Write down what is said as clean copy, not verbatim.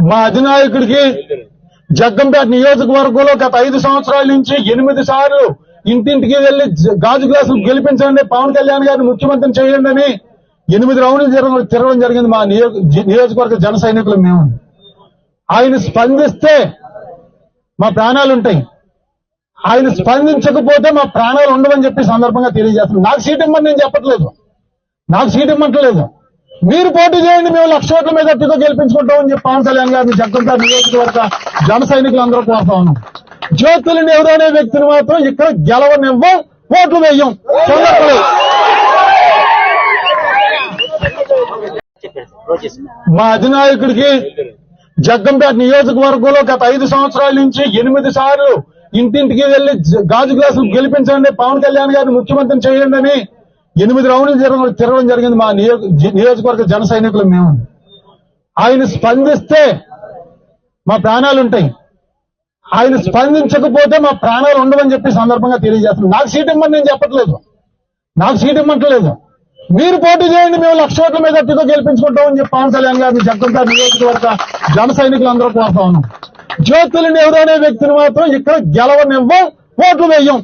మా అధినాయకుడికి జగ్గంపేట నియోజకవర్గంలో గత 5 సంవత్సరాల నుంచి 8 సార్లు ఇంటింటికి వెళ్లి గాజు గ్లాసులు గెలిపించండి, పవన్ కళ్యాణ్ గారిని ముఖ్యమంత్రిని చేయండి అని 8 రౌండ్లు తిరగడం జరిగింది. మా నియోజకవర్గ జన సైనికులు మేము. ఆయన స్పందిస్తే మా ప్రాణాలు ఉంటాయి, ఆయన స్పందించకపోతే మా ప్రాణాలు ఉండవని చెప్పి సందర్భంగా తెలియజేస్తున్నాను. నాకు సీట్ ఇవ్వమని నేను చెప్పట్లేదు, నాకు సీట్ ఇవ్వట్లేదు. మీరు పోటీ చేయండి, మేము 1,00,000 ఓట్ల మీద అట్టితో గెలిపించుకుంటామని చెప్పి పవన్ కళ్యాణ్ గారిని జగ్గంపేట నియోజకవర్గ జన సైనికులు అందరూ కోరుతా ఉన్నాం. జ్యోతులు నెహ్రూ అనే వ్యక్తిని మాత్రం ఇక్కడ గెలవనివ్వం, ఓట్లు వేయం. మా అధినాయకుడికి జగ్గంపేట నియోజకవర్గంలో గత 5 సంవత్సరాల నుంచి 8 సార్లు ఇంటింటికి వెళ్లి గాజు గ్లాసులు గెలిపించండి, పవన్ కళ్యాణ్ గారిని ముఖ్యమంత్రిని చేయండి అని 8 రౌండ్లు తిరగడం జరిగింది. మా నియోజకవర్గ జన సైనికులు మేము. ఆయన స్పందిస్తే మా ప్రాణాలు ఉంటాయి, ఆయన స్పందించకపోతే మా ప్రాణాలు ఉండవని చెప్పి సందర్భంగా తెలియజేస్తున్నాను. నాకు సీట్ ఇవ్వమని నేను చెప్పట్లేదు, నాకు సీట్ ఇవ్వట్లేదు. మీరు పోటీ చేయండి, మేము 1,00,000 ఓట్ల మీద అట్టితో గెలిపించుకుంటామని చెప్పి పవన్ కళ్యాణ్ గారిని జగ్గంపేట నియోజకవర్గ జన సైనికులు అందరూ కోరుతా ఉన్నాం. జ్యోతులు నెహ్రూ అనే వ్యక్తిని మాత్రం ఇక్కడ గెలవనివ్వం, ఓట్లు వేయం.